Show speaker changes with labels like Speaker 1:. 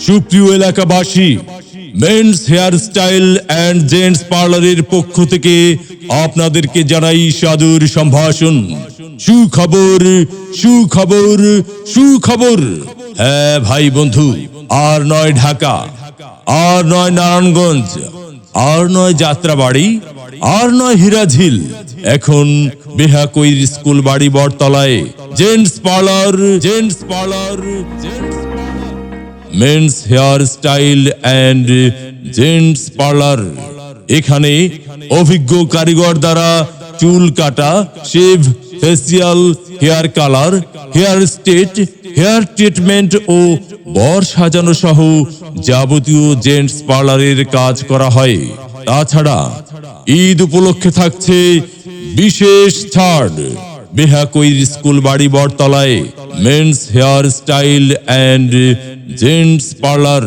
Speaker 1: সুপ্রিয় এলাকাবাসী, men's hair style and gents পার্লারের পক্ষ থেকে আপনাদেরকে জানাই সাদর সম্ভাষণ। সুখবর, সুখবর, সুখবর। হ্যাঁ ভাই বন্ধু, আর নয় ঢাকা, আর নয় নারায়ণগঞ্জ, আর নয় যাত্রাবাড়ি, আর নয় হীরাঝিল, এখন বেহাকৈর স্কুল বাড়ি বটতলায় gents parlour, gents parlour, men's hair style and gents parlour. এখানে অভিজ্ঞ কারিগর দ্বারা চুল কাটা, shave, facial, hair colour, hair straight, hair treatment ও বর সাজানো সহ যাবতীয় জেন্টস পার্লারের কাজ করা হয়। তাছাড়া ঈদ উপলক্ষে থাকছে বিশেষ ছাড়। বেহাকৈর স্কুল বাড়ি বটতলায় men's hair style and gents parlour.